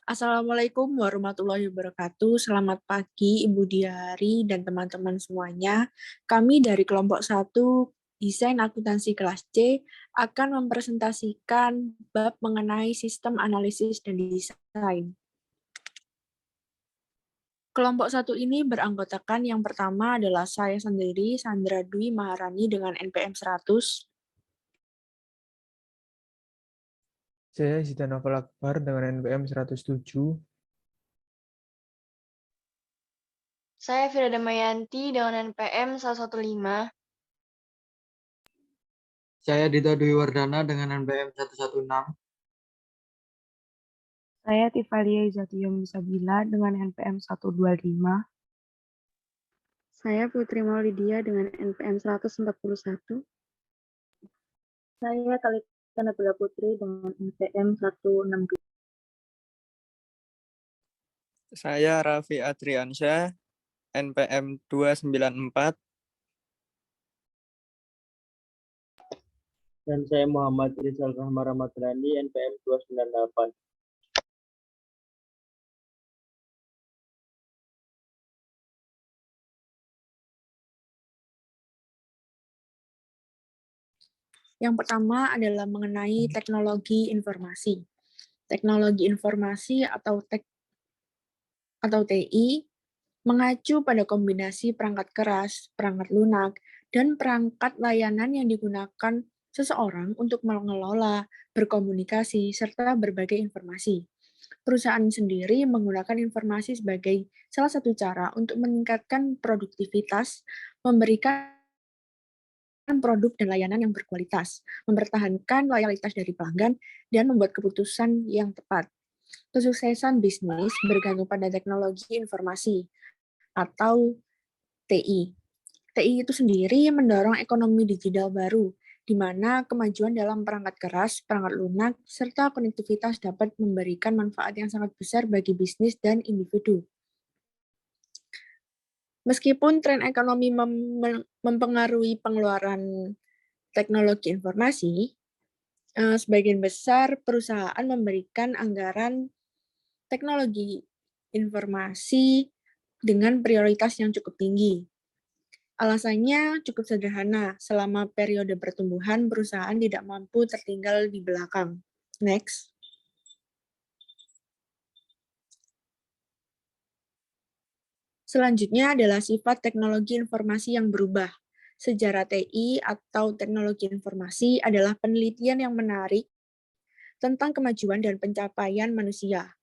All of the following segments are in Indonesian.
Assalamualaikum warahmatullahi wabarakatuh. Selamat pagi Ibu Diari dan teman-teman semuanya. Kami dari kelompok 1 Desain Akuntansi kelas C akan mempresentasikan bab mengenai sistem analisis dan desain. Kelompok 1 ini beranggotakan yang pertama adalah saya sendiri, Sandra Dwi Maharani dengan NPM 100. Saya Zidan Novel Akbar dengan NPM 107. Saya Fira Damayanti dengan NPM 115. Saya Dito Dwi Wardana dengan NPM 116. Saya Tifalia Izatiyum Sabila dengan NPM 125. Saya Putri Maulidia dengan NPM 141. Saya Kalita Nabila Putri dengan NPM 162. Saya Raffi Adriansyah, NPM 294. Dan saya Muhammad Rizal Rahma Ramadrani, NPM 298. Yang pertama adalah mengenai teknologi informasi. Teknologi informasi atau TI mengacu pada kombinasi perangkat keras, perangkat lunak, dan perangkat layanan yang digunakan seseorang untuk mengelola, berkomunikasi, serta berbagai informasi. Perusahaan sendiri menggunakan informasi sebagai salah satu cara untuk meningkatkan produktivitas, memberikan produk dan layanan yang berkualitas, mempertahankan loyalitas dari pelanggan, dan membuat keputusan yang tepat. Kesuksesan bisnis bergantung pada teknologi informasi atau TI. TI itu sendiri mendorong ekonomi digital baru, di mana kemajuan dalam perangkat keras, perangkat lunak, serta konektivitas dapat memberikan manfaat yang sangat besar bagi bisnis dan individu. Meskipun tren ekonomi mempengaruhi pengeluaran teknologi informasi, sebagian besar perusahaan memberikan anggaran teknologi informasi dengan prioritas yang cukup tinggi. Alasannya cukup sederhana, selama periode pertumbuhan perusahaan tidak mampu tertinggal di belakang. Next. Selanjutnya adalah sifat teknologi informasi yang berubah. Sejarah TI atau teknologi informasi adalah penelitian yang menarik tentang kemajuan dan pencapaian manusia.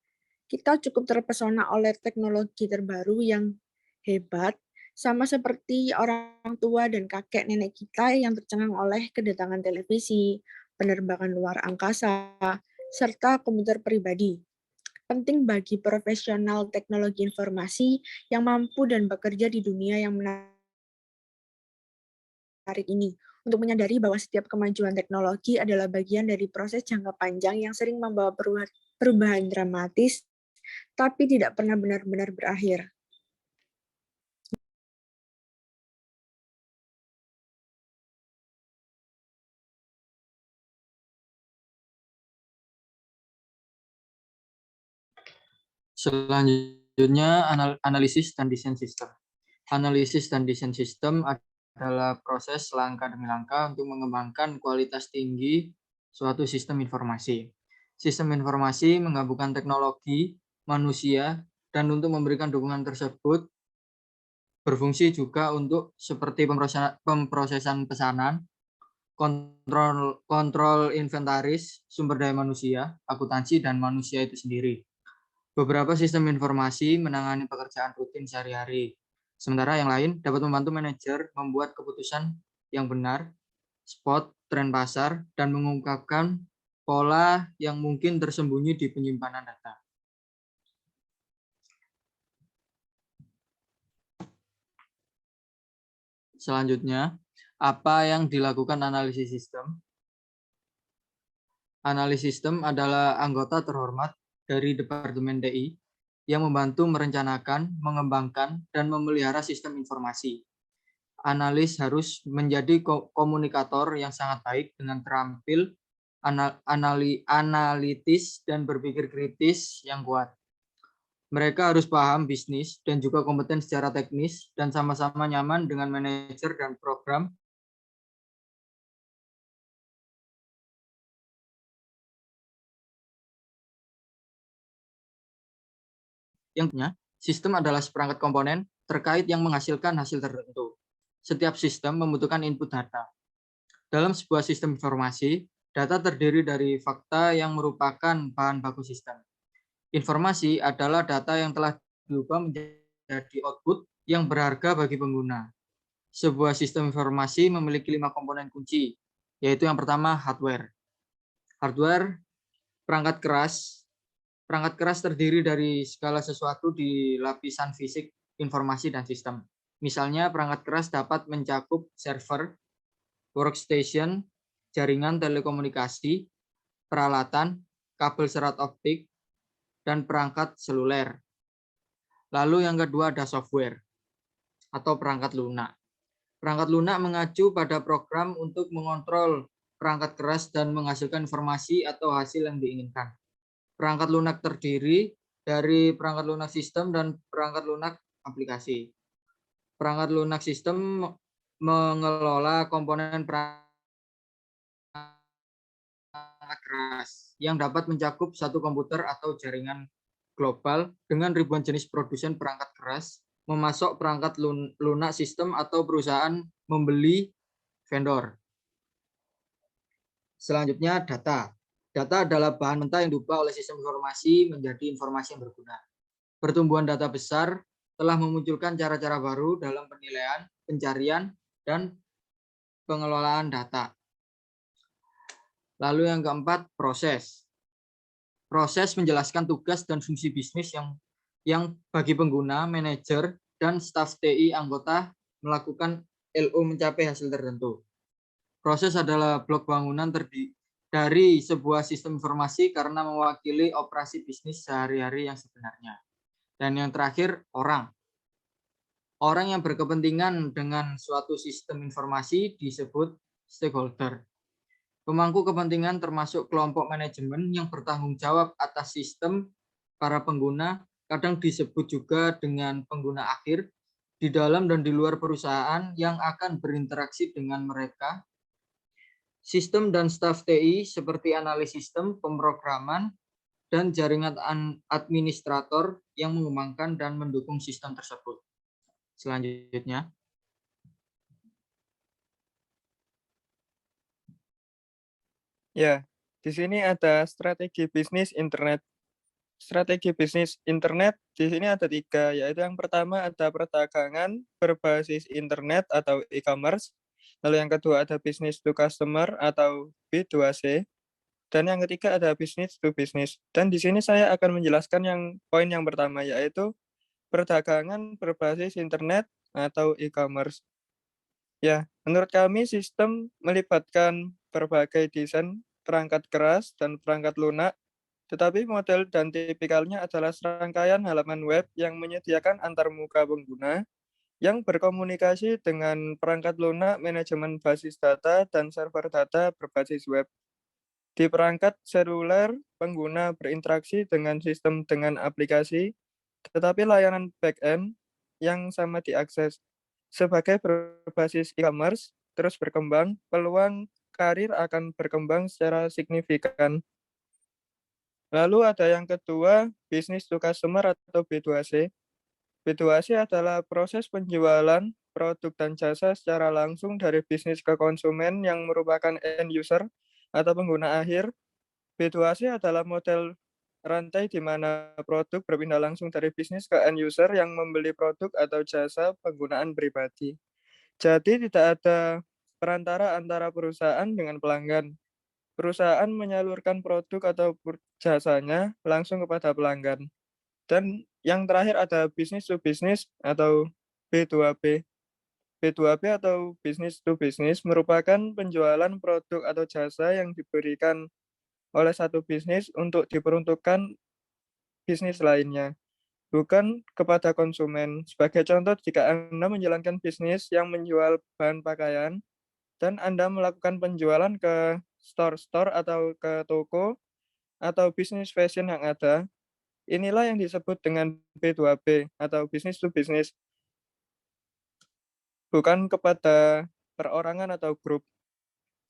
Kita cukup terpesona oleh teknologi terbaru yang hebat, sama seperti orang tua dan kakek nenek kita yang tercengang oleh kedatangan televisi, penerbangan luar angkasa, serta komputer pribadi. Penting bagi profesional teknologi informasi yang mampu dan bekerja di dunia yang menarik ini, untuk menyadari bahwa setiap kemajuan teknologi adalah bagian dari proses jangka panjang yang sering membawa perubahan dramatis, tapi tidak pernah benar-benar berakhir. Selanjutnya, analisis dan desain sistem. Analisis dan desain sistem adalah proses langkah demi langkah untuk mengembangkan kualitas tinggi suatu sistem informasi. Sistem informasi menggabungkan teknologi, manusia, dan untuk memberikan dukungan tersebut berfungsi juga untuk seperti pemrosesan pesanan, kontrol inventaris, sumber daya manusia, akuntansi, dan manusia itu sendiri. Beberapa sistem informasi menangani pekerjaan rutin sehari-hari, sementara yang lain dapat membantu manajer membuat keputusan yang benar, spot tren pasar, dan mengungkapkan pola yang mungkin tersembunyi di penyimpanan data. Selanjutnya, apa yang dilakukan analisis sistem? Analisis sistem adalah anggota terhormat dari Departemen TI yang membantu merencanakan, mengembangkan, dan memelihara sistem informasi. Analis harus menjadi komunikator yang sangat baik dengan terampil analitis, dan berpikir kritis yang kuat. Mereka harus paham bisnis dan juga kompeten secara teknis dan sama-sama nyaman dengan manajer dan program. Yang punya sistem adalah seperangkat komponen terkait yang menghasilkan hasil tertentu. Setiap sistem membutuhkan input data. Dalam sebuah sistem informasi, data terdiri dari fakta yang merupakan bahan baku sistem. Informasi adalah data yang telah diubah menjadi output yang berharga bagi pengguna. Sebuah sistem informasi memiliki 5 komponen kunci, yaitu yang pertama hardware. Hardware, perangkat keras. Perangkat keras terdiri dari segala sesuatu di lapisan fisik, informasi, dan sistem. Misalnya, perangkat keras dapat mencakup server, workstation, jaringan telekomunikasi, peralatan, kabel serat optik, dan perangkat seluler. Lalu yang kedua ada software atau perangkat lunak. Perangkat lunak mengacu pada program untuk mengontrol perangkat keras dan menghasilkan informasi atau hasil yang diinginkan. Perangkat lunak terdiri dari perangkat lunak sistem dan perangkat lunak aplikasi. Perangkat lunak sistem mengelola komponen perangkat keras yang dapat mencakup satu komputer atau jaringan global dengan ribuan jenis produsen perangkat keras, memasok perangkat lunak sistem atau perusahaan membeli vendor. Selanjutnya data. Data adalah bahan mentah yang diubah oleh sistem informasi menjadi informasi yang berguna. Pertumbuhan data besar telah memunculkan cara-cara baru dalam penilaian, pencarian, dan pengelolaan data. Lalu yang keempat, proses. Proses menjelaskan tugas dan fungsi bisnis yang bagi pengguna, manajer, dan staf TI anggota melakukan LO mencapai hasil tertentu. Proses adalah blok bangunan dari sebuah sistem informasi karena mewakili operasi bisnis sehari-hari yang sebenarnya. Dan yang terakhir, orang. Orang yang berkepentingan dengan suatu sistem informasi disebut stakeholder. Pemangku kepentingan termasuk kelompok manajemen yang bertanggung jawab atas sistem para pengguna, kadang disebut juga dengan pengguna akhir, di dalam dan di luar perusahaan yang akan berinteraksi dengan mereka. Sistem dan staf TI seperti analis sistem, pemrograman, dan jaringan administrator yang mengembangkan dan mendukung sistem tersebut. Selanjutnya. Ya, di sini ada strategi bisnis internet. Strategi bisnis internet di sini ada 3, yaitu yang pertama ada perdagangan berbasis internet atau e-commerce. Lalu yang kedua ada business to customer atau B2C. Dan yang ketiga ada business to business. Dan di sini saya akan menjelaskan poin yang pertama, yaitu perdagangan berbasis internet atau e-commerce. Ya, menurut kami sistem melibatkan berbagai desain perangkat keras dan perangkat lunak, tetapi model dan tipikalnya adalah serangkaian halaman web yang menyediakan antarmuka pengguna yang berkomunikasi dengan perangkat lunak, manajemen basis data, dan server data berbasis web. Di perangkat seluler, pengguna berinteraksi dengan sistem dengan aplikasi, tetapi layanan back-end yang sama diakses. Sebagai berbasis e-commerce terus berkembang, peluang karir akan berkembang secara signifikan. Lalu ada yang kedua, business to customer atau B2C. B2C adalah proses penjualan produk dan jasa secara langsung dari bisnis ke konsumen yang merupakan end user atau pengguna akhir. B2C adalah model rantai di mana produk berpindah langsung dari bisnis ke end user yang membeli produk atau jasa penggunaan pribadi. Jadi tidak ada perantara antara perusahaan dengan pelanggan. Perusahaan menyalurkan produk atau jasanya langsung kepada pelanggan. Dan yang terakhir ada business to business atau B2B. B2B atau business to business merupakan penjualan produk atau jasa yang diberikan oleh satu bisnis untuk diperuntukkan bisnis lainnya, bukan kepada konsumen. Sebagai contoh, jika Anda menjalankan bisnis yang menjual bahan pakaian dan Anda melakukan penjualan ke store-store atau ke toko atau bisnis fashion yang ada, inilah yang disebut dengan B2B atau business to business, bukan kepada perorangan atau grup.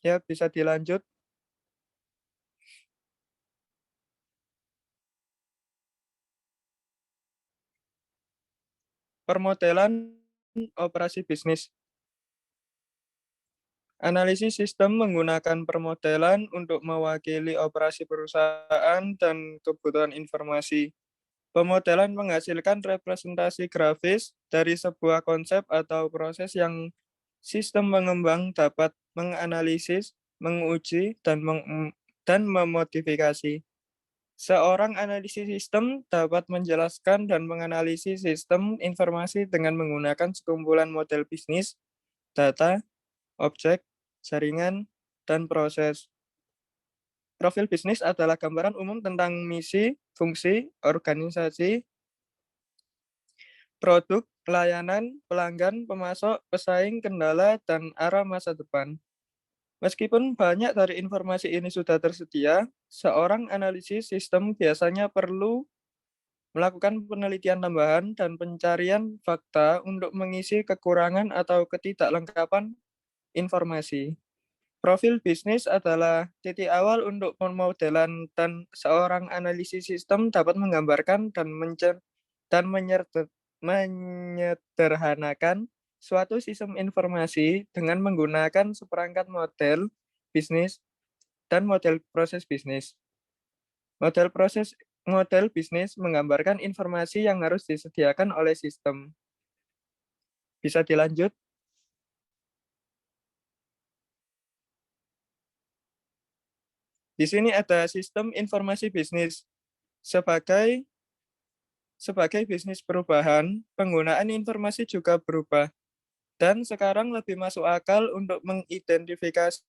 Ya, bisa dilanjut. Permodelan operasi bisnis. Analisis sistem menggunakan permodelan untuk mewakili operasi perusahaan dan kebutuhan informasi. Pemodelan menghasilkan representasi grafis dari sebuah konsep atau proses yang sistem pengembang dapat menganalisis, menguji, dan memodifikasi. Seorang analisis sistem dapat menjelaskan dan menganalisis sistem informasi dengan menggunakan sekumpulan model bisnis, data, objek, jaringan, dan proses. Profil bisnis adalah gambaran umum tentang misi, fungsi, organisasi, produk, layanan, pelanggan, pemasok, pesaing, kendala, dan arah masa depan. Meskipun banyak dari informasi ini sudah tersedia, seorang analisis sistem biasanya perlu melakukan penelitian tambahan dan pencarian fakta untuk mengisi kekurangan atau ketidaklengkapan informasi. Profil bisnis adalah titik awal untuk pemodelan dan seorang analisis sistem dapat menggambarkan dan menyederhanakan suatu sistem informasi dengan menggunakan seperangkat model bisnis dan model proses bisnis. Model bisnis menggambarkan informasi yang harus disediakan oleh sistem. Bisa dilanjut? Di sini ada sistem informasi bisnis. Sebagai bisnis perubahan, penggunaan informasi juga berubah. Dan sekarang lebih masuk akal untuk mengidentifikasi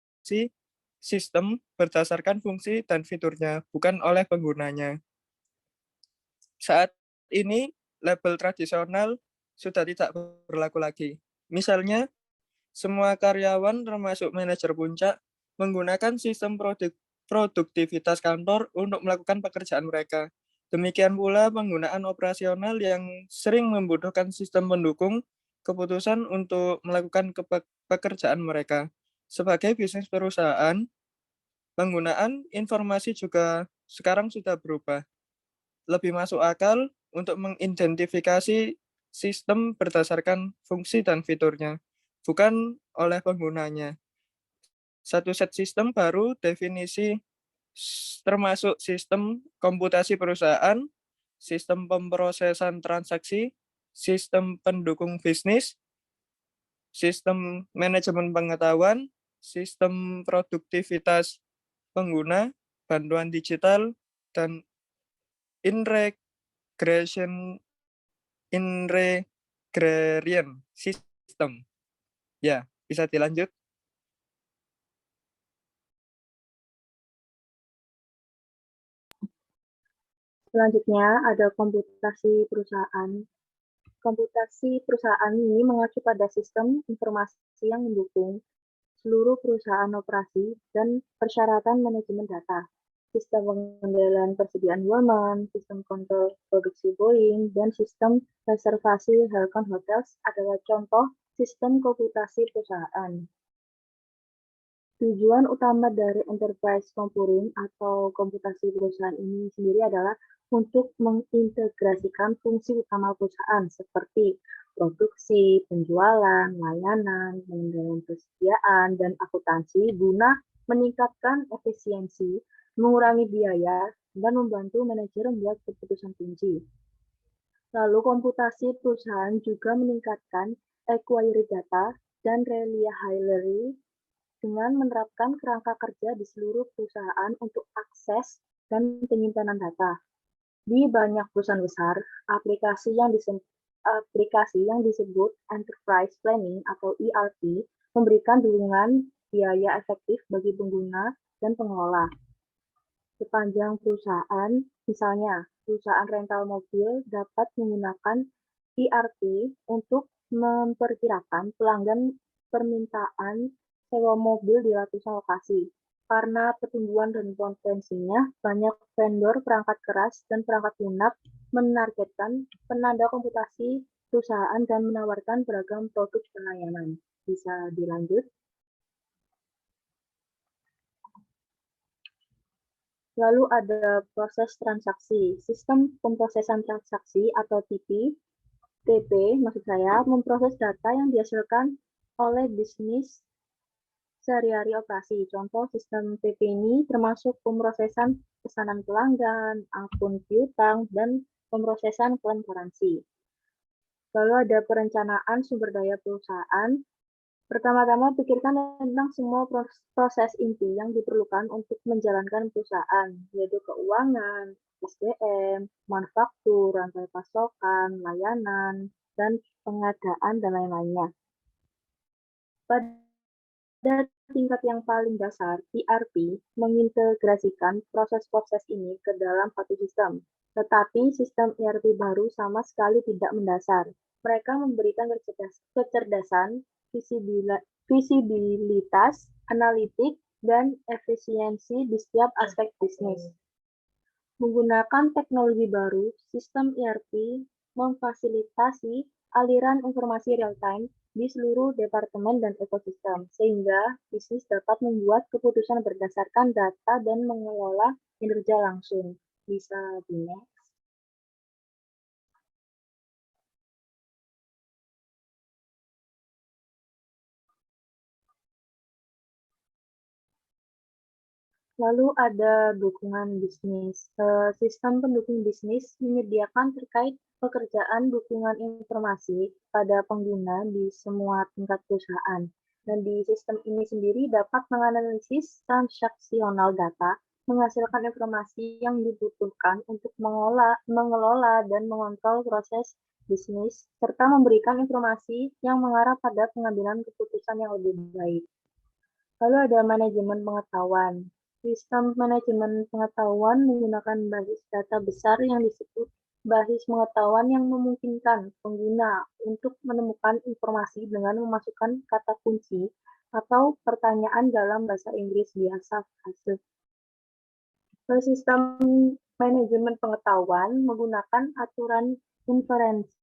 sistem berdasarkan fungsi dan fiturnya, bukan oleh penggunanya. Saat ini, label tradisional sudah tidak berlaku lagi. Misalnya, semua karyawan termasuk manajer puncak menggunakan sistem produktivitas kantor untuk melakukan pekerjaan mereka. Demikian pula penggunaan operasional yang sering membutuhkan sistem pendukung keputusan untuk melakukan pekerjaan mereka. Sebagai bisnis perusahaan, penggunaan informasi juga sekarang sudah berubah. Lebih masuk akal untuk mengidentifikasi sistem berdasarkan fungsi dan fiturnya, bukan oleh penggunanya. Satu set sistem baru definisi termasuk sistem komputasi perusahaan, sistem pemrosesan transaksi, sistem pendukung bisnis, sistem manajemen pengetahuan, sistem produktivitas pengguna, bantuan digital, dan integrarian system. Ya, bisa dilanjut. Selanjutnya ada komputasi perusahaan. Komputasi perusahaan ini mengacu pada sistem informasi yang mendukung seluruh perusahaan operasi dan persyaratan manajemen data, sistem pengendalian persediaan Woolman, sistem kontrol produksi Boeing, dan sistem reservasi Hilton Hotels adalah contoh sistem komputasi perusahaan. Tujuan utama dari enterprise computing atau komputasi perusahaan ini sendiri adalah untuk mengintegrasikan fungsi utama perusahaan seperti produksi, penjualan, layanan, pengendalian persediaan, dan akuntansi guna meningkatkan efisiensi, mengurangi biaya, dan membantu manajer membuat keputusan kunci. Lalu komputasi perusahaan juga meningkatkan acquire data dan reliability dengan menerapkan kerangka kerja di seluruh perusahaan untuk akses dan penyimpanan data. Di banyak perusahaan besar, aplikasi yang disebut Enterprise Planning atau ERP memberikan dukungan biaya efektif bagi pengguna dan pengelola. Sepanjang perusahaan, misalnya perusahaan rental mobil dapat menggunakan ERP untuk memperkirakan pelanggan permintaan sewa mobil di ratusan lokasi. Karena pertumbuhan dan potensinya, banyak vendor perangkat keras dan perangkat lunak menargetkan penanda komputasi perusahaan dan menawarkan beragam produk dan layanan. Bisa dilanjut. Lalu ada proses transaksi. Sistem pemrosesan transaksi atau TP maksud saya, memproses data yang dihasilkan oleh bisnis sehari-hari operasi. Contoh sistem TP ini termasuk pemrosesan pesanan pelanggan, akun piutang, dan pemrosesan klaim garansi. Lalu ada perencanaan sumber daya perusahaan. Pertama-tama pikirkan tentang semua proses inti yang diperlukan untuk menjalankan perusahaan, yaitu keuangan, SDM, manufaktur, rantai pasokan, layanan, dan pengadaan, dan lain-lainnya. Pada tingkat yang paling dasar, ERP mengintegrasikan proses-proses ini ke dalam satu sistem. Tetapi sistem ERP baru sama sekali tidak mendasar. Mereka memberikan kecerdasan, visibilitas, analitik, dan efisiensi di setiap aspek bisnis. Menggunakan teknologi baru, sistem ERP memfasilitasi aliran informasi real-time di seluruh departemen dan ekosistem, sehingga bisnis dapat membuat keputusan berdasarkan data dan mengelola kinerja langsung. Bisa di-next. Lalu ada dukungan bisnis. Sistem pendukung bisnis menyediakan terkait pekerjaan dukungan informasi pada pengguna di semua tingkat perusahaan. Dan di sistem ini sendiri dapat menganalisis transaksional data, menghasilkan informasi yang dibutuhkan untuk mengelola dan mengontrol proses bisnis, serta memberikan informasi yang mengarah pada pengambilan keputusan yang lebih baik. Lalu ada manajemen pengetahuan. Sistem manajemen pengetahuan menggunakan basis data besar yang disebut basis pengetahuan yang memungkinkan pengguna untuk menemukan informasi dengan memasukkan kata kunci atau pertanyaan dalam bahasa Inggris biasa. Sistem manajemen pengetahuan menggunakan aturan inferensi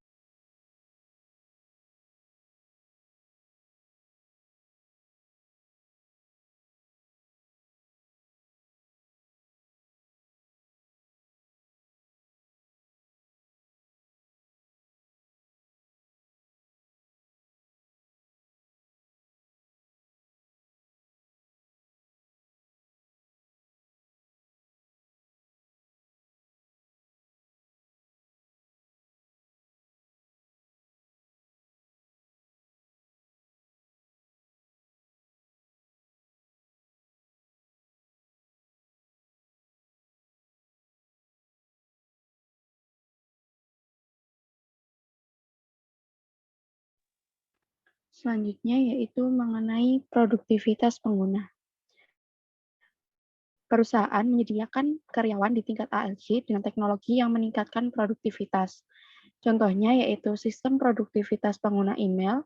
Selanjutnya yaitu mengenai produktivitas pengguna. Perusahaan menyediakan karyawan di tingkat ALG dengan teknologi yang meningkatkan produktivitas. Contohnya yaitu sistem produktivitas pengguna email,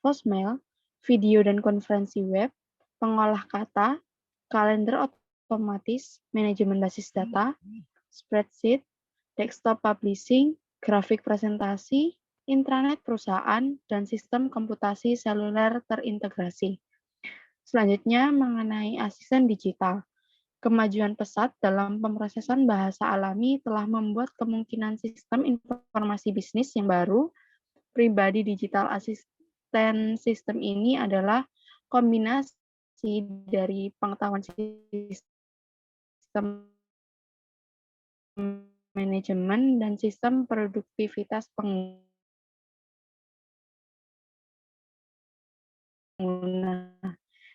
voicemail, video dan konferensi web, pengolah kata, kalender otomatis, manajemen basis data, spreadsheet, desktop publishing, grafik presentasi, intranet perusahaan, dan sistem komputasi seluler terintegrasi. Selanjutnya mengenai asisten digital. Kemajuan pesat dalam pemrosesan bahasa alami telah membuat kemungkinan sistem informasi bisnis yang baru. Pribadi digital asisten sistem ini adalah kombinasi dari pengetahuan sistem manajemen dan sistem produktivitas pengguna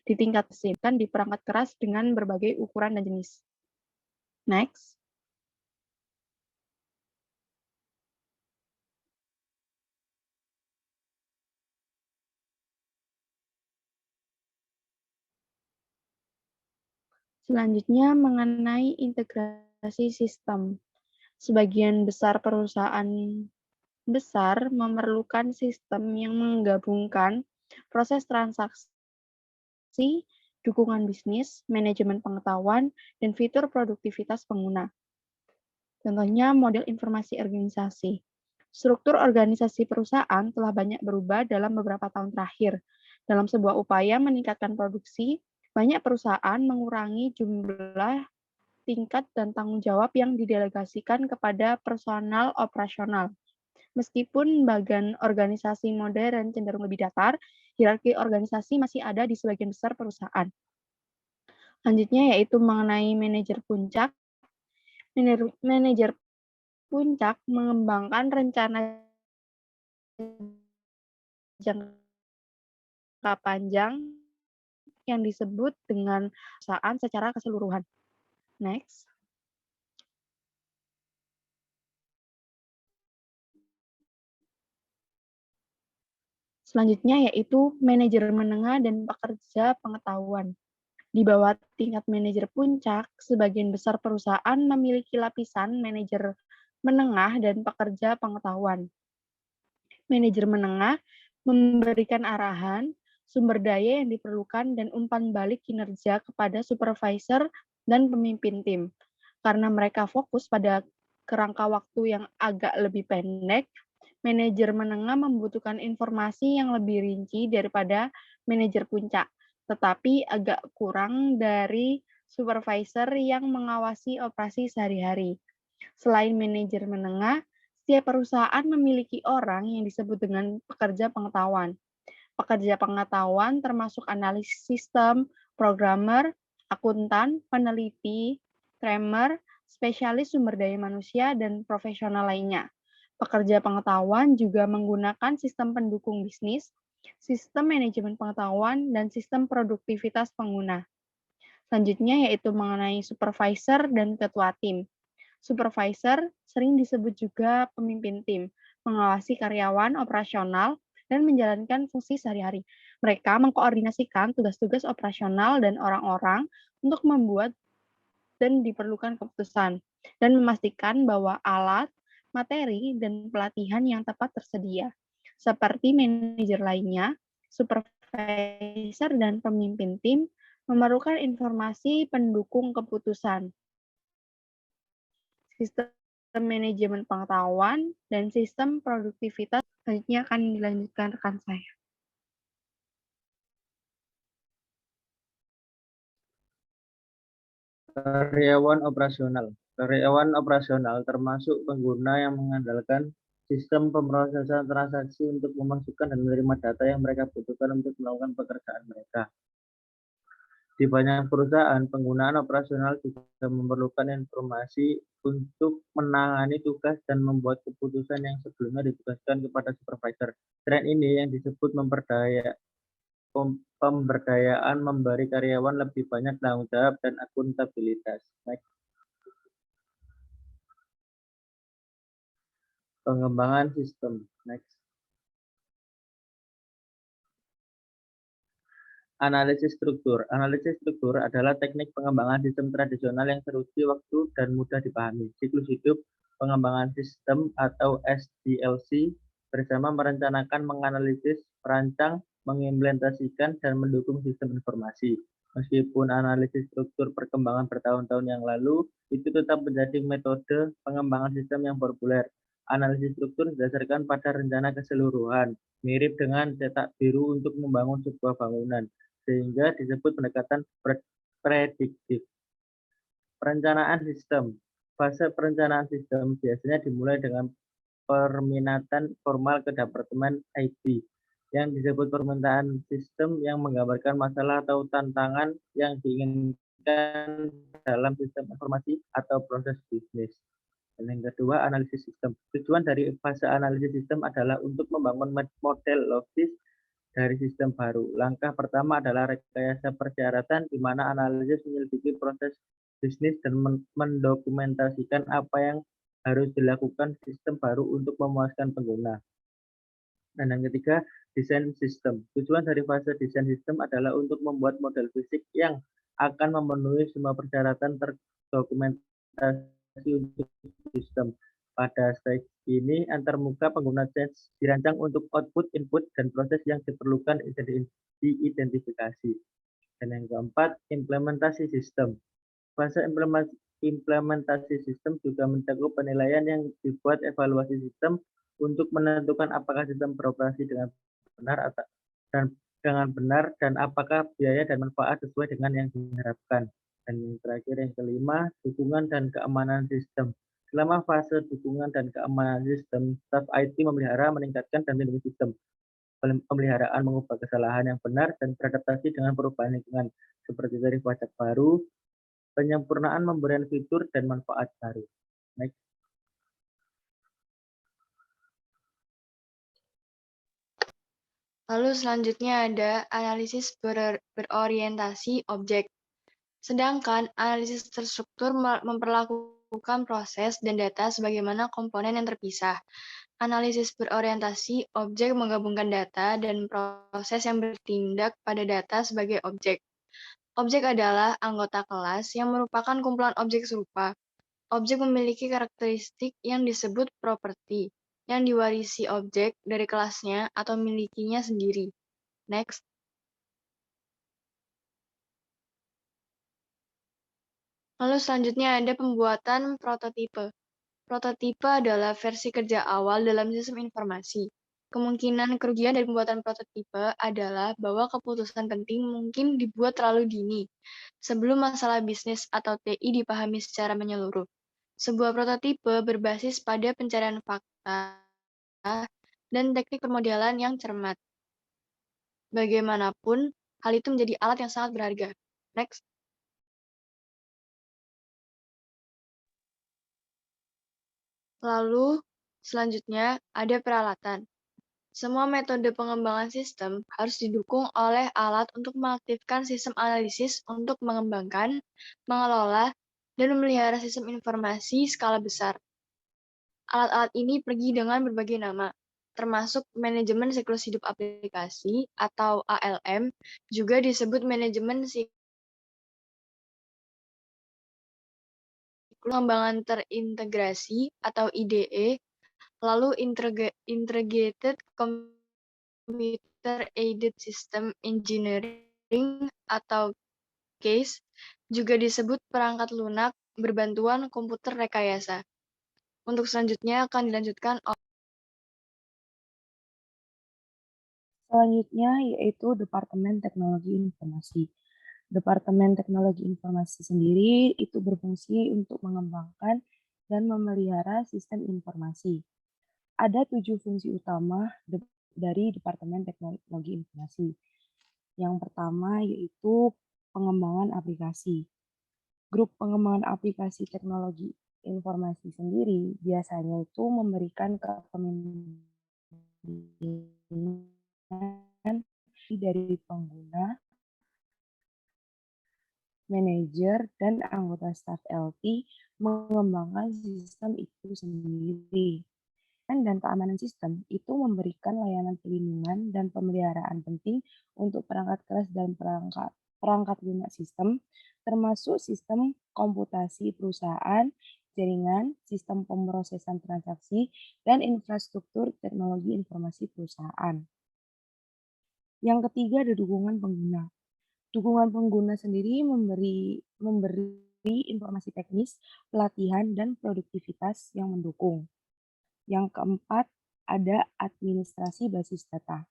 di tingkat mesin di perangkat keras dengan berbagai ukuran dan jenis. Next. Selanjutnya mengenai integrasi sistem. Sebagian besar perusahaan besar memerlukan sistem yang menggabungkan proses transaksi dukungan bisnis, manajemen pengetahuan, dan fitur produktivitas pengguna. Contohnya model informasi organisasi. Struktur organisasi perusahaan telah banyak berubah dalam beberapa tahun terakhir. Dalam sebuah upaya meningkatkan produksi, banyak perusahaan mengurangi jumlah tingkat dan tanggung jawab yang didelegasikan kepada personal operasional. Meskipun bagian organisasi modern cenderung lebih datar, hierarki organisasi masih ada di sebagian besar perusahaan. Selanjutnya yaitu mengenai manajer puncak. Manajer puncak mengembangkan rencana jangka panjang yang disebut dengan perusahaan secara keseluruhan. Next. Selanjutnya yaitu manajer menengah dan pekerja pengetahuan. Di bawah tingkat manajer puncak, sebagian besar perusahaan memiliki lapisan manajer menengah dan pekerja pengetahuan. Manajer menengah memberikan arahan, sumber daya yang diperlukan, dan umpan balik kinerja kepada supervisor dan pemimpin tim. Karena mereka fokus pada kerangka waktu yang agak lebih pendek, manajer menengah membutuhkan informasi yang lebih rinci daripada manajer puncak, tetapi agak kurang dari supervisor yang mengawasi operasi sehari-hari. Selain manajer menengah, setiap perusahaan memiliki orang yang disebut dengan pekerja pengetahuan. Pekerja pengetahuan termasuk analis sistem, programmer, akuntan, peneliti, trainer, spesialis sumber daya manusia, dan profesional lainnya. Pekerja pengetahuan juga menggunakan sistem pendukung bisnis, sistem manajemen pengetahuan, dan sistem produktivitas pengguna. Selanjutnya yaitu mengenai supervisor dan ketua tim. Supervisor sering disebut juga pemimpin tim, mengawasi karyawan operasional, dan menjalankan fungsi sehari-hari. Mereka mengkoordinasikan tugas-tugas operasional dan orang-orang untuk membuat dan diperlukan keputusan, dan memastikan bahwa alat, materi, dan pelatihan yang tepat tersedia. Seperti manajer lainnya, supervisor dan pemimpin tim memerlukan informasi pendukung keputusan, sistem manajemen pengetahuan, dan sistem produktivitas. Selanjutnya akan dilanjutkan rekan saya. Karyawan operasional. Karyawan operasional termasuk pengguna yang mengandalkan sistem pemrosesan transaksi untuk memasukkan dan menerima data yang mereka butuhkan untuk melakukan pekerjaan mereka. Di banyak perusahaan, penggunaan operasional juga memerlukan informasi untuk menangani tugas dan membuat keputusan yang sebelumnya ditugaskan kepada supervisor. Tren ini yang disebut pemberdayaan memberi karyawan lebih banyak tanggung jawab dan akuntabilitas. Pengembangan sistem. Next. Analisis struktur. Analisis struktur adalah teknik pengembangan sistem tradisional yang teruji waktu dan mudah dipahami. Siklus hidup pengembangan sistem atau SDLC bersama merencanakan, menganalisis, merancang, mengimplementasikan, dan mendukung sistem informasi. Meskipun analisis struktur perkembangan bertahun-tahun yang lalu, itu tetap menjadi metode pengembangan sistem yang populer. Analisis struktur didasarkan pada rencana keseluruhan, mirip dengan cetak biru untuk membangun sebuah bangunan, sehingga disebut pendekatan prediktif. Perencanaan sistem. Fase perencanaan sistem biasanya dimulai dengan permintaan formal ke Departemen IT, yang disebut permintaan sistem yang menggambarkan masalah atau tantangan yang diinginkan dalam sistem informasi atau proses bisnis. Dan yang kedua, analisis sistem. Tujuan dari fase analisis sistem adalah untuk membangun model logis dari sistem baru. Langkah pertama adalah rekayasa persyaratan, di mana analisis menyelidiki proses bisnis dan mendokumentasikan apa yang harus dilakukan sistem baru untuk memuaskan pengguna. Dan yang ketiga, desain sistem. Tujuan dari fase desain sistem adalah untuk membuat model fisik yang akan memenuhi semua persyaratan terdokumentasi untuk sistem. Pada stage ini, antarmuka pengguna change dirancang untuk output, input, dan proses yang diperlukan diidentifikasi. Dan yang keempat, implementasi sistem. Fase implementasi sistem juga mencakup penilaian yang dibuat evaluasi sistem untuk menentukan apakah sistem beroperasi dengan benar dan apakah biaya dan manfaat sesuai dengan yang diharapkan. Dan yang terakhir yang kelima, dukungan dan keamanan sistem. Selama fase dukungan dan keamanan sistem, staf IT memelihara, meningkatkan, dan melindungi sistem. Pemeliharaan mengubah kesalahan yang benar dan beradaptasi dengan perubahan lingkungan, seperti tarif pajak baru, penyempurnaan pemberian fitur dan manfaat baru. Next. Lalu selanjutnya ada analisis berorientasi objek. Sedangkan analisis terstruktur memperlakukan proses dan data sebagaimana komponen yang terpisah. Analisis berorientasi objek menggabungkan data dan proses yang bertindak pada data sebagai objek. Objek adalah anggota kelas yang merupakan kumpulan objek serupa. Objek memiliki karakteristik yang disebut properti, yang diwarisi objek dari kelasnya atau milikinya sendiri. Next. Lalu selanjutnya ada pembuatan prototipe. Prototipe adalah versi kerja awal dalam sistem informasi. Kemungkinan kerugian dari pembuatan prototipe adalah bahwa keputusan penting mungkin dibuat terlalu dini, sebelum masalah bisnis atau TI dipahami secara menyeluruh. Sebuah prototipe berbasis pada pencarian fakta dan teknik permodelan yang cermat. Bagaimanapun, hal itu menjadi alat yang sangat berharga. Next. Lalu, selanjutnya ada peralatan. Semua metode pengembangan sistem harus didukung oleh alat untuk mengaktifkan sistem analisis untuk mengembangkan, mengelola, dan memelihara sistem informasi skala besar. Alat-alat ini pergi dengan berbagai nama, termasuk manajemen siklus hidup aplikasi atau ALM, juga disebut manajemen siklus pengembangan terintegrasi atau IDE, lalu Integrated Computer Aided System Engineering atau CASE, juga disebut perangkat lunak berbantuan komputer rekayasa. Untuk selanjutnya akan dilanjutkan Selanjutnya yaitu Departemen Teknologi Informasi. Departemen Teknologi Informasi sendiri itu berfungsi untuk mengembangkan dan memelihara sistem informasi. Ada 7 fungsi utama dari Departemen Teknologi Informasi. Yang pertama yaitu pengembangan aplikasi. Grup pengembangan aplikasi teknologi informasi sendiri biasanya itu memberikan kepemimpinan dari pengguna, manajer, dan anggota staf LT mengembangkan sistem itu sendiri. Dan keamanan sistem itu memberikan layanan perlindungan dan pemeliharaan penting untuk perangkat keras dan perangkat lunak sistem, termasuk sistem komputasi perusahaan, jaringan, sistem pemrosesan transaksi, dan infrastruktur teknologi informasi perusahaan. Yang ketiga ada dukungan pengguna. Dukungan pengguna sendiri memberi informasi teknis, pelatihan, dan produktivitas yang mendukung. Yang keempat, ada administrasi basis data.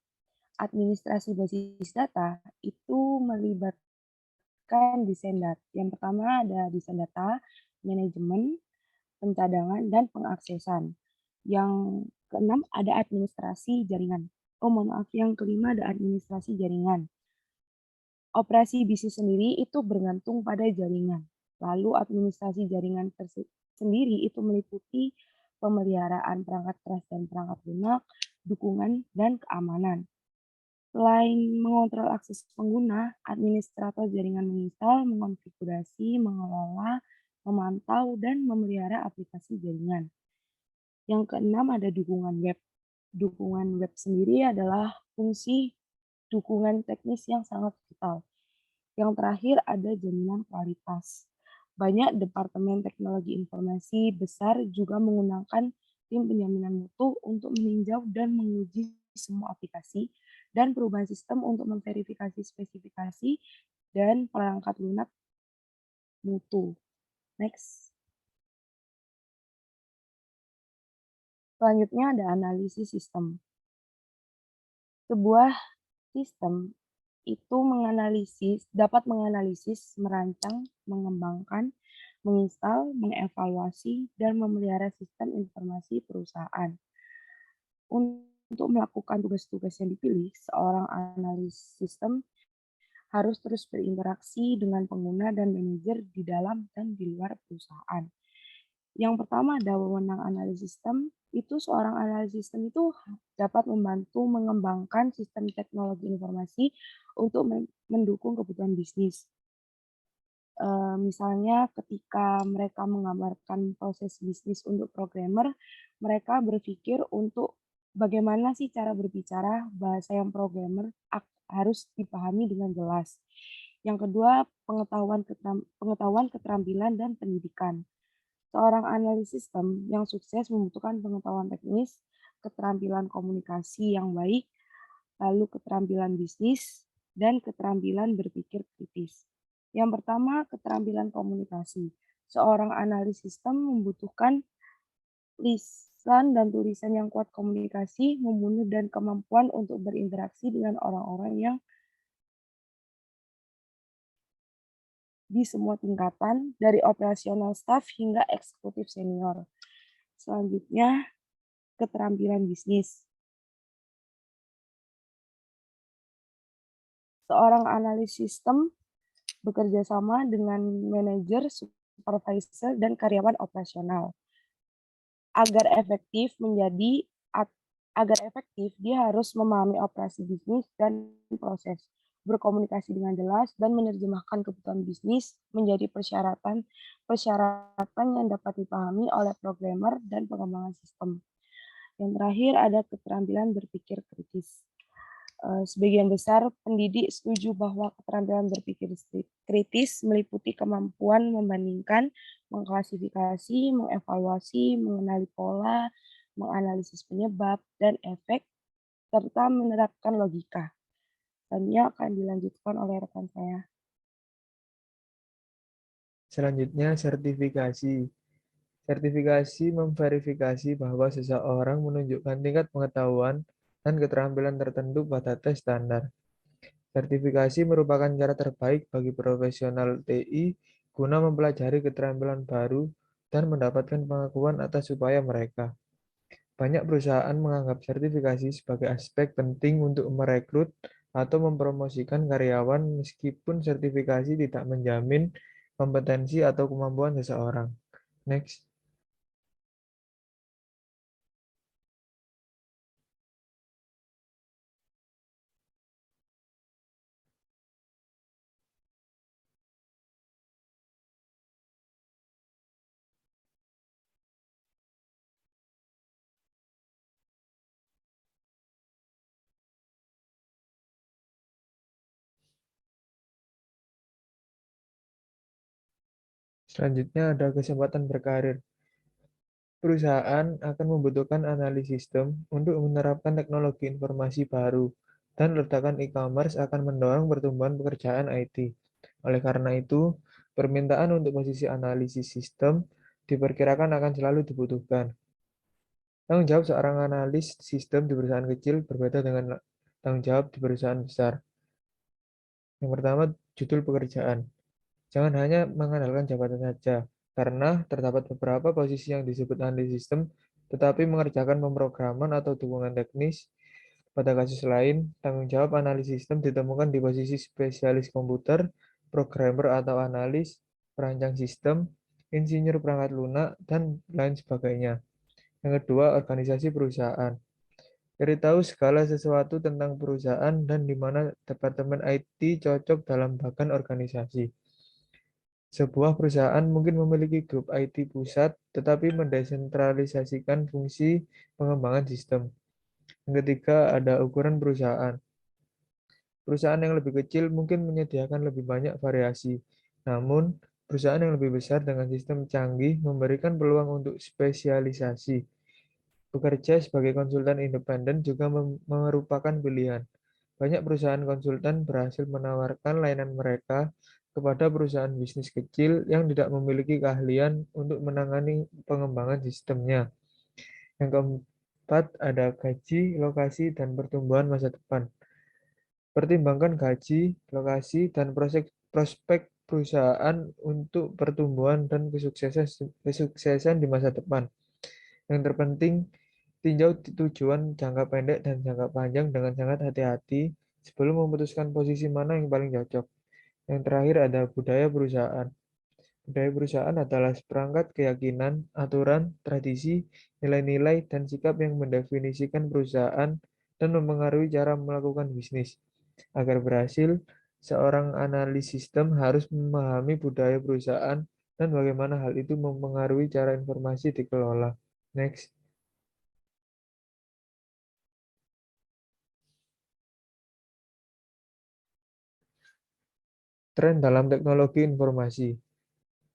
Administrasi basis data itu melibatkan desain data. Yang pertama ada desain data, manajemen, pencadangan, dan pengaksesan. Yang keenam ada administrasi jaringan. Yang kelima ada administrasi jaringan. Operasi bisnis sendiri itu bergantung pada jaringan. Lalu administrasi jaringan sendiri itu meliputi pemeliharaan perangkat keras dan perangkat lunak, dukungan, dan keamanan. Selain mengontrol akses pengguna, administrator jaringan menginstal, mengonfigurasi, mengelola, memantau, dan memelihara aplikasi jaringan. Yang keenam ada dukungan web. Dukungan web sendiri adalah fungsi dukungan teknis yang sangat vital. Yang terakhir ada jaminan kualitas. Banyak departemen teknologi informasi besar juga menggunakan tim penjaminan mutu untuk meninjau dan menguji semua aplikasi dan perubahan sistem untuk memverifikasi spesifikasi dan perangkat lunak mutu. Next. Selanjutnya ada analisis sistem. Sebuah sistem itu dapat menganalisis, merancang, mengembangkan, menginstal, mengevaluasi, dan memelihara sistem informasi perusahaan. Untuk melakukan tugas-tugas yang dipilih, seorang analis sistem harus terus berinteraksi dengan pengguna dan manajer di dalam dan di luar perusahaan. Yang pertama ada wewenang analisis sistem. Itu seorang analis sistem itu dapat membantu mengembangkan sistem teknologi informasi untuk mendukung kebutuhan bisnis. Misalnya ketika mereka menggambarkan proses bisnis untuk programmer, mereka berpikir untuk bagaimana sih cara berbicara bahasa yang programmer harus dipahami dengan jelas. Yang kedua, pengetahuan, keterampilan, dan pendidikan. Seorang analis sistem yang sukses membutuhkan pengetahuan teknis, keterampilan komunikasi yang baik, lalu keterampilan bisnis, dan keterampilan berpikir kritis. Yang pertama, keterampilan komunikasi. Seorang analis sistem membutuhkan lisan dan tulisan yang kuat komunikasi, membunuh dan kemampuan untuk berinteraksi dengan orang-orang yang di semua tingkatan, dari operasional staff hingga eksekutif senior. Selanjutnya, keterampilan bisnis. Seorang analis sistem bekerja sama dengan manajer, supervisor, dan karyawan operasional. Agar efektif, dia harus memahami operasi bisnis dan proses, berkomunikasi dengan jelas, dan menerjemahkan kebutuhan bisnis menjadi persyaratan yang dapat dipahami oleh programmer dan pengembangan sistem. Yang terakhir ada keterampilan berpikir kritis. Sebagian besar pendidik setuju bahwa keterampilan berpikir kritis meliputi kemampuan membandingkan, mengklasifikasi, mengevaluasi, mengenali pola, menganalisis penyebab dan efek, serta menerapkan logika. Selanjutnya akan dilanjutkan oleh rekan saya. Selanjutnya, sertifikasi. Sertifikasi memverifikasi bahwa seseorang menunjukkan tingkat pengetahuan dan keterampilan tertentu pada tes standar. Sertifikasi merupakan cara terbaik bagi profesional TI guna mempelajari keterampilan baru dan mendapatkan pengakuan atas upaya mereka. Banyak perusahaan menganggap sertifikasi sebagai aspek penting untuk merekrut atau mempromosikan karyawan meskipun sertifikasi tidak menjamin kompetensi atau kemampuan seseorang. Next. Selanjutnya ada kesempatan berkarir. Perusahaan akan membutuhkan analis sistem untuk menerapkan teknologi informasi baru, dan ledakan e-commerce akan mendorong pertumbuhan pekerjaan IT. Oleh karena itu, permintaan untuk posisi analisis sistem diperkirakan akan selalu dibutuhkan. Tanggung jawab seorang analis sistem di perusahaan kecil berbeda dengan tanggung jawab di perusahaan besar. Yang pertama, judul pekerjaan. Jangan hanya mengandalkan jabatan saja, karena terdapat beberapa posisi yang disebut analis sistem, tetapi mengerjakan pemrograman atau dukungan teknis. Pada kasus lain, tanggung jawab analis sistem ditemukan di posisi spesialis komputer, programmer atau analis, perancang sistem, insinyur perangkat lunak, dan lain sebagainya. Yang kedua, organisasi perusahaan. Cari tahu segala sesuatu tentang perusahaan dan di mana departemen IT cocok dalam bagian organisasi. Sebuah perusahaan mungkin memiliki grup IT pusat, tetapi mendesentralisasikan fungsi pengembangan sistem. Yang ketiga, ada ukuran perusahaan. Perusahaan yang lebih kecil mungkin menyediakan lebih banyak variasi. Namun, perusahaan yang lebih besar dengan sistem canggih memberikan peluang untuk spesialisasi. Bekerja sebagai konsultan independen juga merupakan pilihan. Banyak perusahaan konsultan berhasil menawarkan layanan mereka kepada perusahaan bisnis kecil yang tidak memiliki keahlian untuk menangani pengembangan sistemnya. Yang keempat, ada gaji, lokasi, dan pertumbuhan masa depan. Pertimbangkan gaji, lokasi, dan prospek perusahaan untuk pertumbuhan dan kesuksesan di masa depan. Yang terpenting, tinjau tujuan jangka pendek dan jangka panjang dengan sangat hati-hati sebelum memutuskan posisi mana yang paling cocok. Yang terakhir ada budaya perusahaan. Budaya perusahaan adalah seperangkat keyakinan, aturan, tradisi, nilai-nilai, dan sikap yang mendefinisikan perusahaan dan mempengaruhi cara melakukan bisnis. Agar berhasil, seorang analis sistem harus memahami budaya perusahaan dan bagaimana hal itu mempengaruhi cara informasi dikelola. Next. Tren dalam teknologi informasi.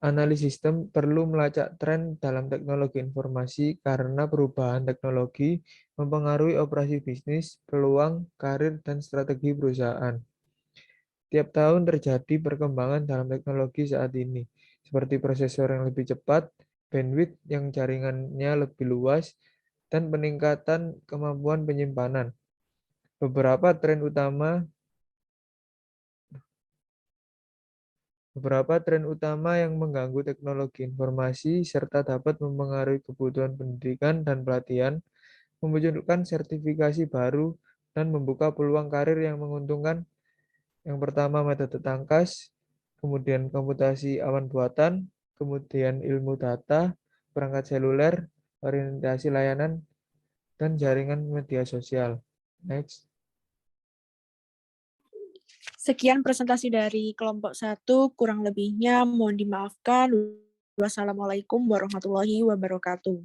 Analis sistem perlu melacak tren dalam teknologi informasi karena perubahan teknologi mempengaruhi operasi bisnis, peluang, karir, dan strategi perusahaan. Tiap tahun terjadi perkembangan dalam teknologi saat ini, seperti prosesor yang lebih cepat, bandwidth yang jaringannya lebih luas, dan peningkatan kemampuan penyimpanan. Beberapa tren utama yang mengganggu teknologi informasi serta dapat mempengaruhi kebutuhan pendidikan dan pelatihan, memunculkan sertifikasi baru, dan membuka peluang karir yang menguntungkan. Yang pertama, metode tangkas, kemudian komputasi awan buatan, kemudian ilmu data, perangkat seluler, orientasi layanan, dan jaringan media sosial. Next. Sekian presentasi dari kelompok 1, kurang lebihnya mohon dimaafkan. Wassalamualaikum warahmatullahi wabarakatuh.